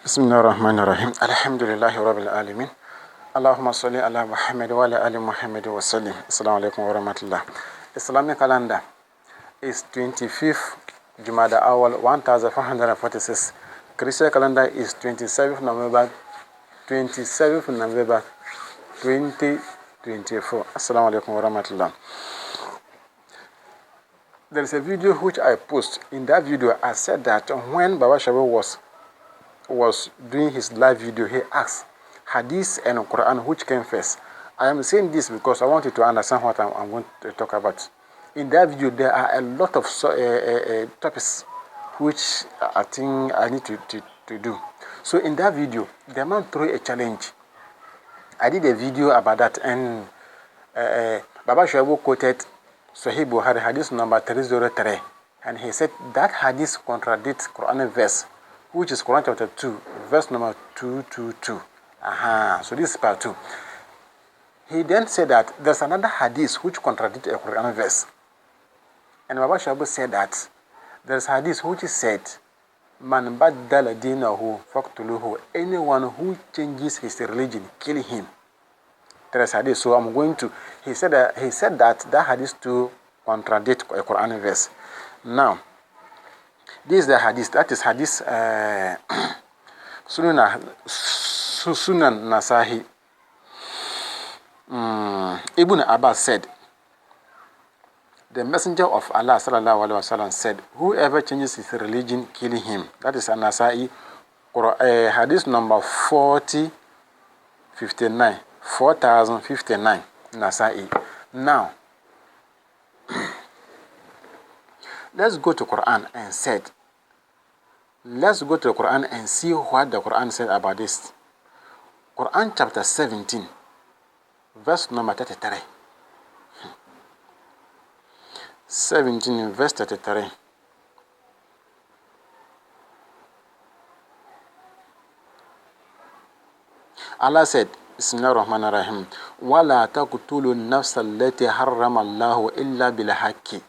بسم الله الرحمن الرحيم الحمد لله رب العالمين اللهم صل على محمد وعلى آل محمد وسلم. السلام عليكم ورحمة الله. Islamic calendar is 25th Jumada Awal 1446. Christian calendar is 27th November 2024. Assalamu alaikum warahmatullah. There is a video which I post. In that video, I said that when Baba Shabu was doing his live video, he asked Hadith and Quran which came first. I am saying this because I want you to understand what I'm going to talk about. In that video, there are a lot of topics which I think I need to do. So in that video, the man threw a challenge. I did a video about that, and Baba Shabu quoted Sahih Bukhari Hadith number 303, and he said that Hadith contradicts Quran verse, which is Quran chapter 2, verse number 222. So this is part 2. He then said that there's another hadith which contradicts a Quran verse. And Baba Shabu said that there's hadith which is said, Man baddala dinahu faqtuluhu. Anyone who changes his religion, kill him. There's hadith. So I'm going to, he said that hadith to contradict a Quran verse. Now, this is the hadith. That is hadith Sunan Nasahi. Ibn Abbas said, the Messenger of Allah sallallahu alaihi wasallam said, whoever changes his religion, kill him. That is An-Nasa'i, hadith number 4059, Nasa'i. Now, let's go to Quran and said, let's go to the Quran and see what the Quran said about this. Quran chapter 17, verse number 33. 17 verse 33. Allah said, Bismillah ar-Rahman ar-Rahim, وَلَا تَقْتُلُوا النَّفْسَ الَّتِي حَرَّمَ اللَّهُ إِلَّا بِالْحَقِّ.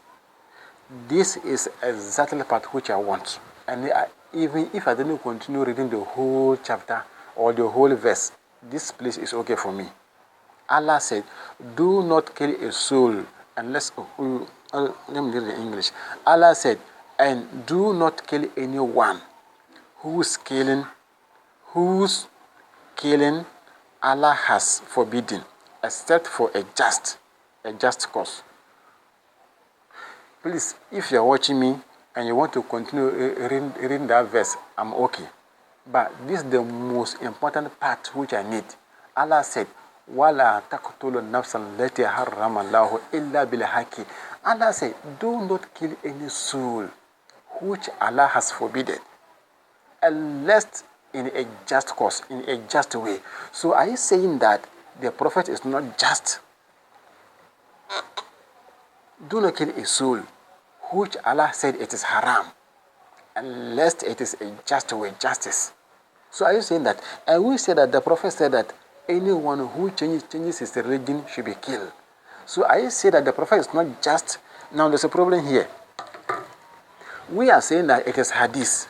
This is exactly the part which I want. And even if I didn't continue reading the whole chapter or the whole verse, this place is okay for me. Allah said, do not kill a soul unless... let me read it in English. Allah said, and do not kill anyone whose killing Allah has forbidden, except for a just cause. Please, if you are watching me and you want to continue reading that verse, I'm okay. But this is the most important part which I need. Allah said, وَلَا تَقْتُلُوا النَّفْسَ الَّتِي حَرَّمَ اللَّهُ إِلَّا بِالْحَقِّ. Allah said, do not kill any soul which Allah has forbidden, unless in a just cause, in a just way. So are you saying that the Prophet is not just? Do not kill a soul which Allah said it is haram, unless it is a just way, justice. So are you saying that? And we say that the Prophet said that anyone who changes his religion should be killed. So I say that the Prophet is not just. Now there's a problem here. We are saying that it is hadith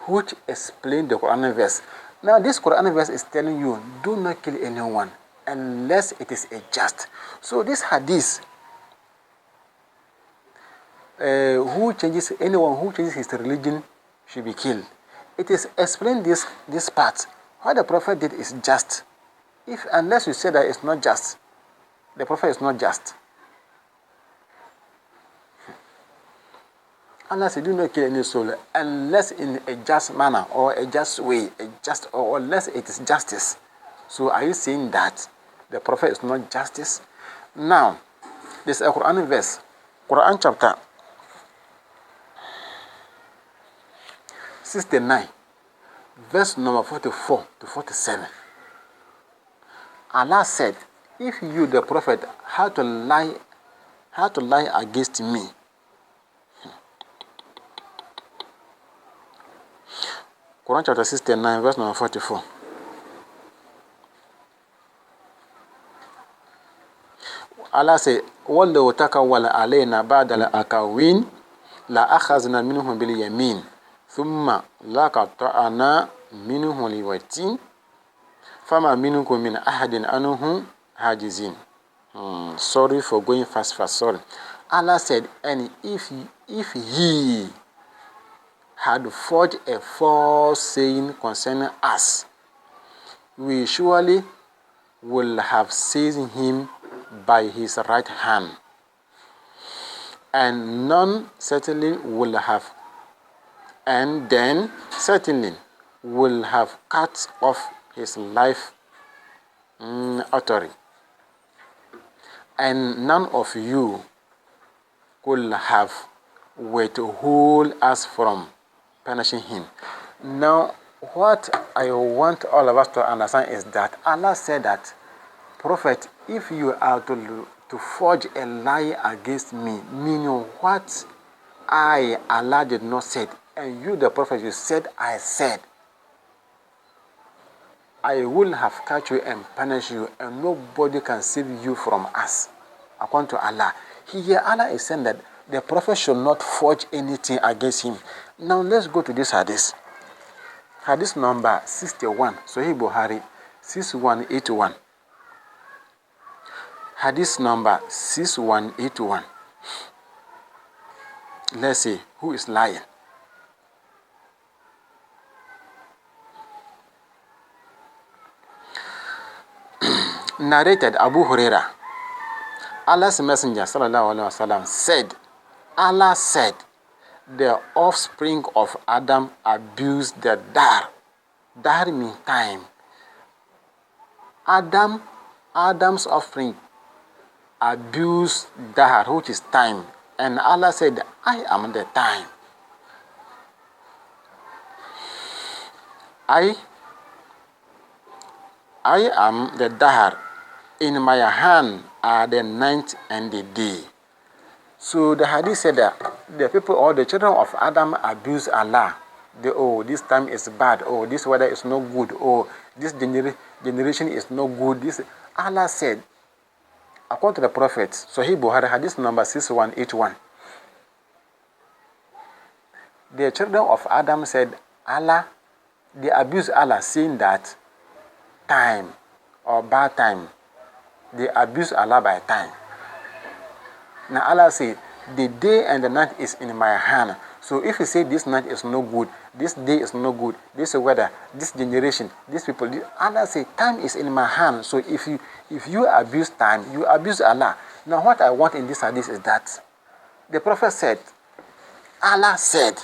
which explain the Quran verse. Now this Quran verse is telling you, do not kill anyone unless it is a just. So this hadith, anyone who changes his religion should be killed. It is explained this part. What the Prophet did is just. Unless you say that it's not just, the Prophet is not just. Allah said, do not kill any soul unless in a just manner or a just way, or unless it is justice. So are you saying that the Prophet is not justice? Now, this is a Quran verse, Quran chapter 69, verse number 44 to 47. Allah said, if you, the Prophet, had to lie against me, Quran chapter 69, verse number 44. Allah said, وَلَّوْ تَكَوَّلَ عَلَيْنَا بَعْدَ الْأَقَاوِينَ لَأَخَذْنَا مِنْهُ بِالْيَمِينِ ثُمَّ لَقَطَعْنَا منه ليوتين فما منكم من أحد أنه حاجزين. Sorry for going fast. Sorry. Allah said, and if he had forged a false saying concerning us, we surely will have seized him by his right hand, and then certainly will cut off his life artery, and none of you could have withhold us from punishing him. Now, what I want all of us to understand is that Allah said that, Prophet, if you are to forge a lie against me, meaning what Allah did not say, and you, the Prophet, you said, I said, I will have catch you and punish you, and nobody can save you from us, according to Allah. Here, Allah is saying that the Prophet should not forge anything against him. Now, let's go to this hadith. Hadith number 61, Sahih Bukhari, 6181. Hadith number 6181. Let's see, who is lying? Narrated Abu Huraira. Allah's Messenger sallallahu alaihi wasallam said, Allah said, the offspring of Adam abused the dahr. Dahr means time. Adam's offspring abused dahr, which is time. And Allah said, I am the time. I am the dahr. In my hand are the night and the day. So the hadith said that the people or the children of Adam abuse Allah. This time is bad. This weather is no good. This generation is no good. Allah said, according to the Prophet, Sahih Bukhari, hadith number 6181. The children of Adam said, Allah, they abuse Allah, saying that time or bad time. They abuse Allah by time. Now Allah said, the day and the night is in my hand. So if you say this night is no good, this day is no good, this weather, this generation, these people, Allah said, time is in my hand. So if you abuse time, you abuse Allah. Now what I want in this hadith is that the Prophet said, Allah said.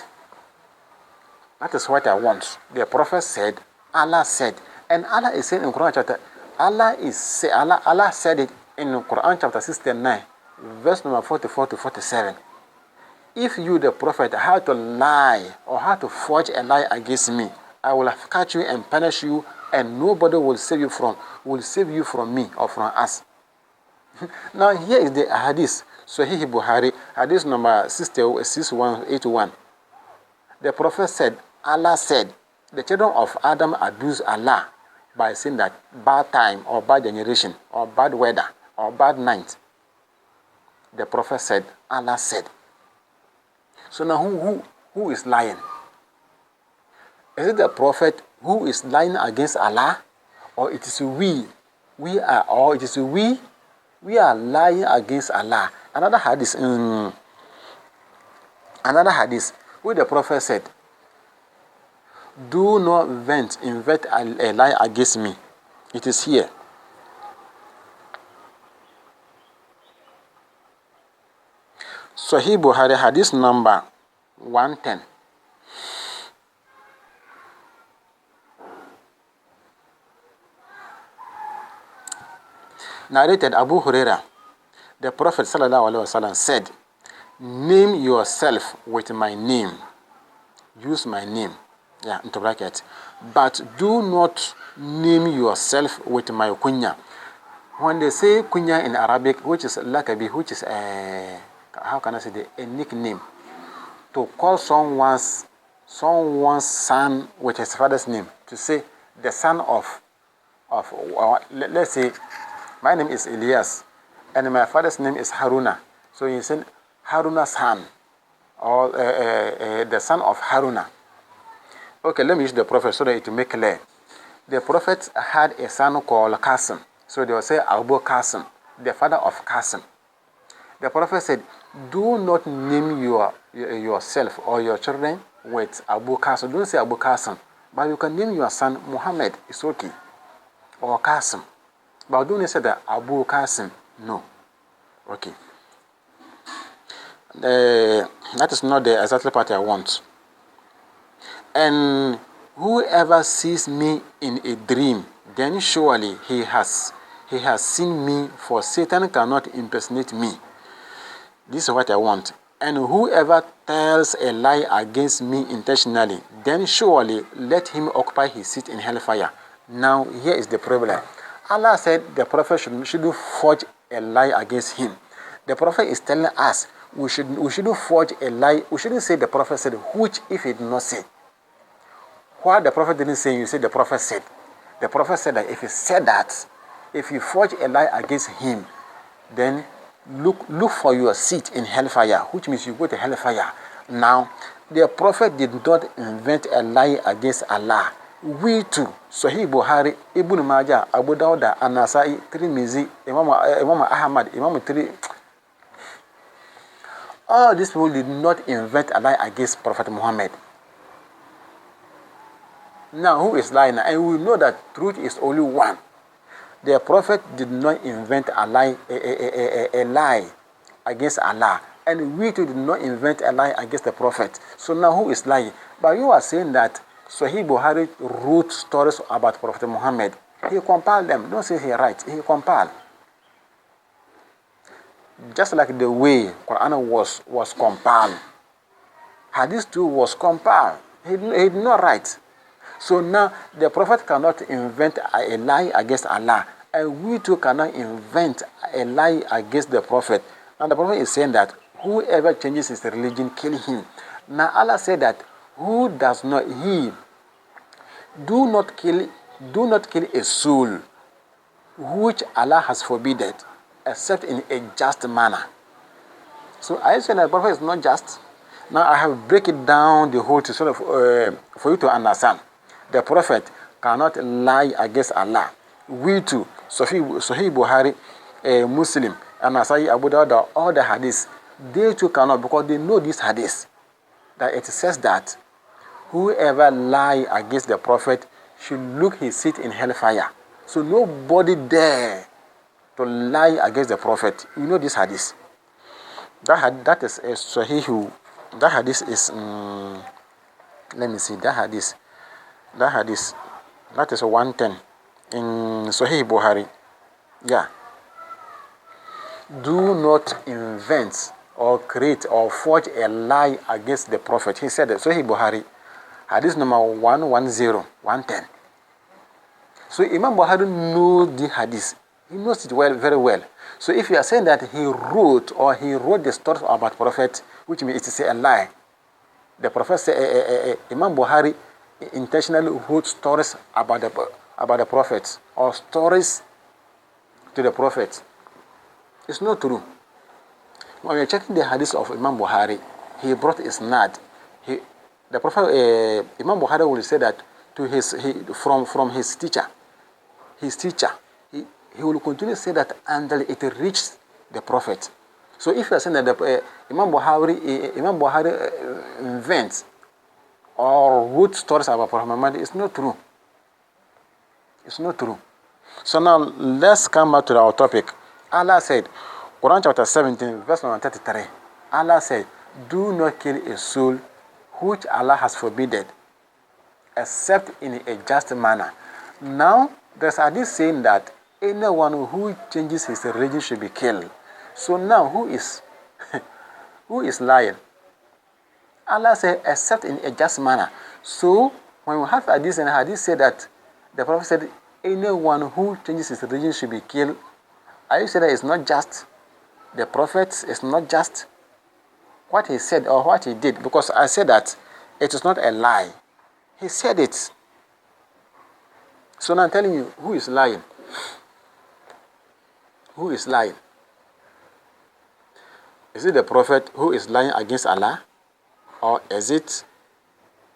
That is what I want. The Prophet said, Allah said. And Allah is saying in Quran chapter, Allah said it in Quran chapter 69, verse number 44 to 47. If you, the Prophet, had to lie or had to forge a lie against me, I will have catch you and punish you, and nobody will save you from me or from us. Now here is the hadith, Sahih Bukhari, hadith number 6181. The Prophet said, Allah said, the children of Adam abuse Allah by saying that bad time or bad generation or bad weather or bad night. The Prophet said, Allah said. So now who is lying? Is it the Prophet who is lying against Allah, or it is we are lying against Allah? Another hadith where the Prophet said, do not invent a lie against me. It is here. Sahih Bukhari, hadith number 110. Narrated Abu Huraira. The Prophet sallallahu alaihi wasallam said, name yourself with my name. Use my name. Into bracket. But do not name yourself with my kunya. When they say kunya in Arabic, which is lakabi, which is a nickname, to call someone's son with his father's name, to say the son of let's say my name is Elias and my father's name is Haruna. So you say Haruna's son, or the son of Haruna. Okay, let me use the Prophet so that it will make clear. The Prophet had a son called Qasim. So they will say Abu Qasim, the father of Qasim. The Prophet said, do not name yourself or your children with Abu Qasim. Don't say Abu Qasim. But you can name your son Muhammad. It's okay. Or Qasim. But don't say that Abu Qasim. No. Okay. That is not the exact part I want. And whoever sees me in a dream, then surely he has seen me, for Satan cannot impersonate me. This is what I want. And whoever tells a lie against me intentionally, then surely let him occupy his seat in hellfire. Now, here is the problem. Allah said the Prophet shouldn't forge a lie against him. The Prophet is telling us we shouldn't forge a lie. We shouldn't say the Prophet said, which if he did not say. What the Prophet didn't say, you say the Prophet said. The Prophet said that if he said that, if you forge a lie against him, then look for your seat in hellfire, which means you go to hellfire. Now, the Prophet did not invent a lie against Allah. We too, Sahih Buhari, Ibn Majah, Abu Dawud, An-Nasai, Tirmizi, Imam Ahmad, Imam Tirmizi, all these people did not invent a lie against Prophet Muhammad. Now, who is lying? And we know that truth is only one. The Prophet did not invent a lie against Allah. And we too did not invent a lie against the Prophet. So now who is lying? But you are saying that Sahih Buhari wrote stories about Prophet Muhammad. He compiled them. Don't say he writes. He compiled. Just like the way Quran was compiled. Hadith too was compiled. He did not write. So now the Prophet cannot invent a lie against Allah, and we too cannot invent a lie against the Prophet. And the Prophet is saying that whoever changes his religion, kill him. Now Allah said that do not kill a soul which Allah has forbidden, except in a just manner. So I say that the Prophet is not just. Now I have break it down the whole thing so for you to understand. The Prophet cannot lie against Allah. We too, Sahih Buhari, Muslim, and Nasai, Abu Dawud, all the hadiths, they too cannot, because they know this hadith, that it says that whoever lie against the Prophet should look his seat in hellfire. So nobody dare to lie against the Prophet. You know this hadith. That is a Sahih. That hadith is, let me see, that hadith, that is 110 in Sahih Buhari. Yeah. Do not invent or create or forge a lie against the Prophet. He said that. Sahih Buhari, hadith number 110, 110. So Imam Buhari knows the hadith. He knows it very well. So if you are saying that he wrote the stories about Prophet, which means it is a lie. The Prophet said, Imam Buhari intentionally wrote stories about the Prophet or stories to the Prophet. It's not true. When we are checking the hadith of Imam Buhari, he brought isnad. The Prophet, Imam Buhari will say that to from his teacher. He will continue to say that until it reached the Prophet. So if you are saying that Imam Buhari invents or wrote stories about Prophet Muhammad, it's not true. It's not true. So now let's come back to our topic. Allah said, Quran chapter 17, verse number 33. Allah said, do not kill a soul which Allah has forbidden, except in a just manner. Now, there's a hadith saying that anyone who changes his religion should be killed. So now, who is lying? Allah said, except in a just manner. So, when we have hadith, and hadith said that the Prophet said, anyone who changes his religion should be killed. Are you saying that it's not just? The Prophet is not just what he said or what he did? Because I said that it is not a lie. He said it. So now I'm telling you, who is lying? Who is lying? Is it the Prophet who is lying against Allah? Or is it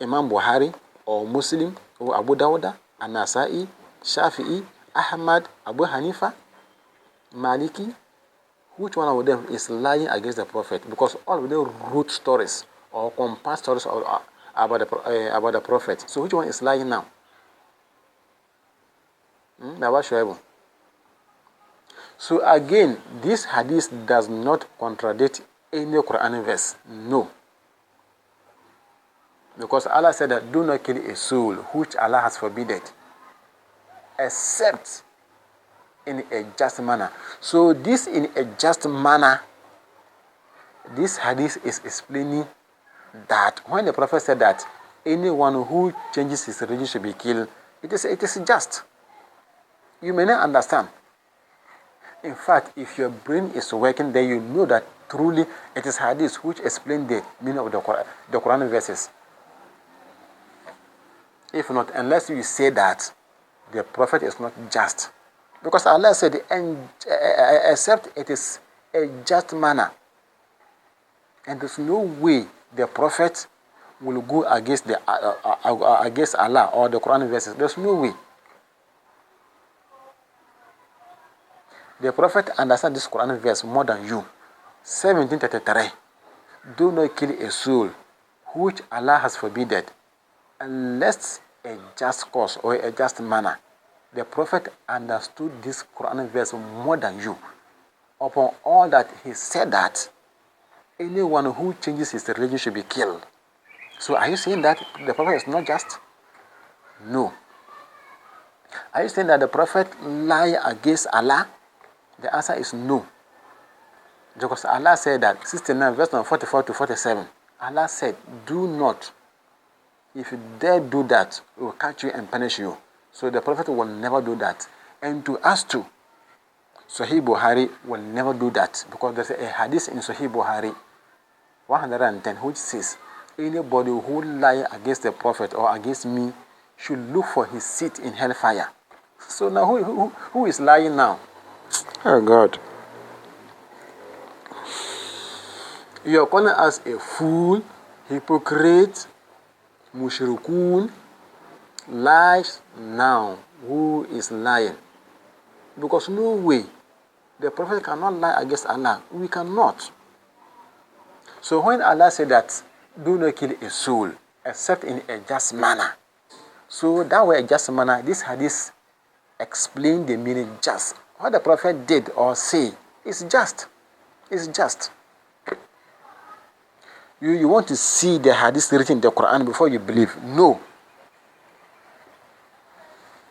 Imam Buhari or Muslim, or Abu Dawuda, An-Nasa'i, Shafi'i, Ahmad, Abu Hanifa, Maliki? Which one of them is lying against the Prophet? Because all of them wrote stories or compiled stories about the Prophet. So which one is lying now? Now, so again, this hadith does not contradict any Quran verse. No. Because Allah said that do not kill a soul which Allah has forbidden, except in a just manner. So this in a just manner, this hadith is explaining that when the Prophet said that anyone who changes his religion should be killed, it is just. You may not understand. In fact, if your brain is working, then you know that truly it is hadith which explain the meaning of the Quran verses. If not, unless you say that the Prophet is not just. Because Allah said, except it is a just manner. And there's no way the Prophet will go against against Allah or the Quran verses. There's no way. The Prophet understands this Quran verse more than you. 1733. Do not kill a soul which Allah has forbidden, unless a just cause or a just manner. The Prophet understood this Quran verse more than you. Upon all that, he said that anyone who changes his religion should be killed. So are you saying that the Prophet is not just? No. Are you saying that the Prophet lied against Allah? The answer is no. Because Allah said that, 69 verse number 44 to 47, Allah said, do not. If you dare do that, we will catch you and punish you. So the Prophet will never do that. And to us too, Sahih Bukhari will never do that. Because there's a hadith in Sahih Bukhari 110 which says, anybody who lie against the Prophet or against me should look for his seat in hellfire. So now who is lying now? Oh God. You are calling us a fool, hypocrite, mushrikun. Lies now. Who is lying? Because no way. The Prophet cannot lie against Allah. We cannot. So when Allah said that, do not kill a soul except in a just manner. So that way a just manner, this hadith explain the meaning just. What the Prophet did or say is just. It's just. You want to see the hadith written in the Quran before you believe? No.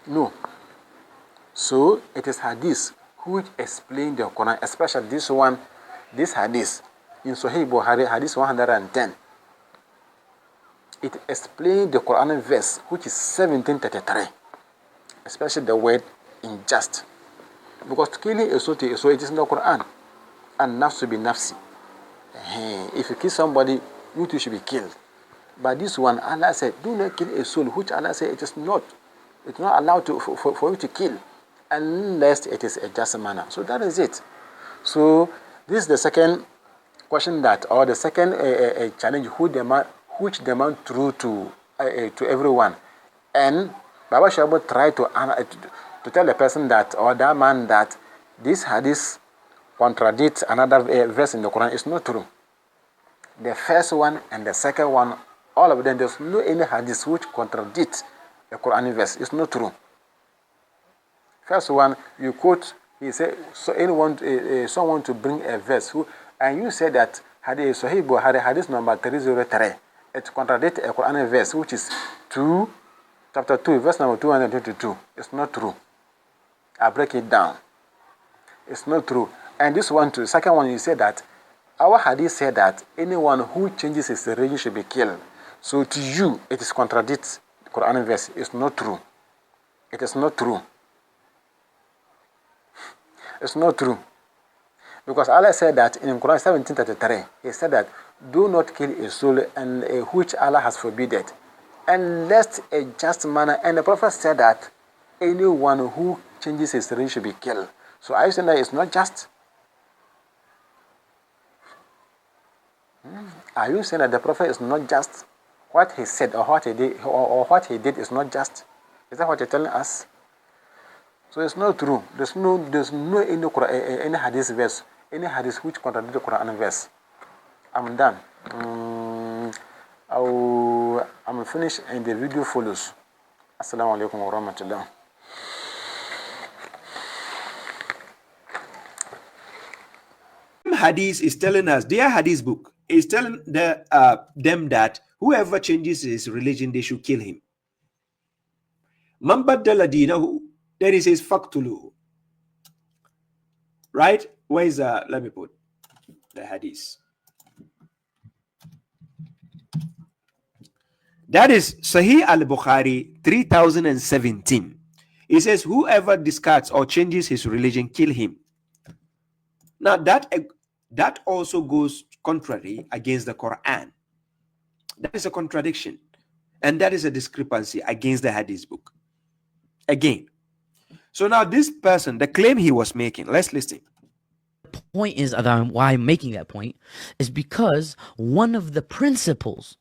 No. So it is hadith which explain the Quran, especially this one, this hadith in Sahih Bukhari, hadith 110. It explains the Quran verse which is 1733, especially the word unjust. Because killing a soul, so it is in the Quran. And nafsu be nafsi. If you kill somebody, you too should be killed. But this one, Allah said, do not kill a soul, which Allah said it is not. It's not allowed for you to kill unless it is a just manner. So that is it. So this is the second question that, or the second challenge which demand truth to everyone. And Baba Shabu tried to tell the person that, or that man, that this hadith contradicts another verse in the Quran. It's not true. The first one and the second one, all of them, there's no any hadith which contradicts the Quran verse. It's not true. First one, you quote, he said, so someone to bring a verse, and you said that hadith Sahih Bukhari, hadith number 303, it contradicts a Quran verse, which is chapter 2, verse number 222. It's not true. I break it down. It's not true. And this one too, second one, you said that our hadith said that anyone who changes his religion should be killed. So to you, it is contradicts the Quran verse. It's not true. It is not true. It's not true. Because Allah said that in Quran 1733, He said that do not kill a soul and which Allah has forbidden, unless a just manner. And the Prophet said that anyone who changes his religion should be killed. So are you saying that it's not just? Are you saying that the Prophet is not just? what he said or what he did or what he did is not just. Is that what you're telling us? So it's not true. There's no any Quran, any hadith verse, any hadith which contradicts the Quran verse. I'm done. I'm finished and the video follows. Assalamu alaikum wa rahmatullah. Hadith is telling us, their hadith book is telling them that whoever changes his religion, they should kill him. Man baddala dinahu, then he says faqtuluhu. Right? Where is let me put the hadith. That is Sahih al-Bukhari 3017. It says, whoever discards or changes his religion, kill him. Now that also goes contrary against the Quran. That is a contradiction. And that is a discrepancy against the hadith book. Again. So now this person, the claim he was making, let's listen. The point is, why I'm making that point, is because one of the principles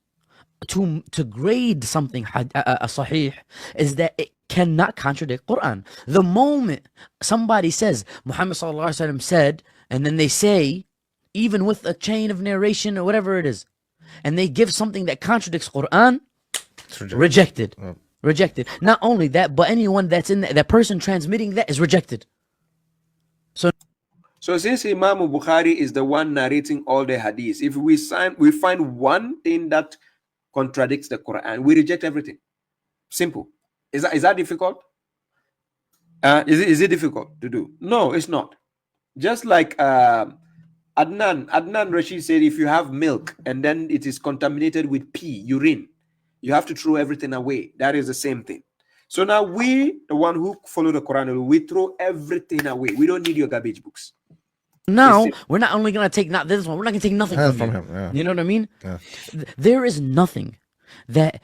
to grade something a sahih is that it cannot contradict Quran. The moment somebody says Muhammad sallallahu alaihi wasallam said, and then they say, even with a chain of narration or whatever it is, and they give something that contradicts Quran, rejected. Rejected. Not only that, but anyone that's in that person transmitting that is rejected. So since Imam Bukhari is the one narrating all the hadiths, if we find one thing that contradicts the Quran, we reject everything. Simple. Is that difficult? Is it difficult to do? No, it's not. Just like Adnan Rashid said, if you have milk and then it is contaminated with pee, urine, you have to throw everything away. That is the same thing. So now we, the one who follow the Quran, we throw everything away. We don't need your garbage books. Now, we're not only going to take not this one, we're not going to take nothing from him. Yeah. You know what I mean? Yeah. There is nothing that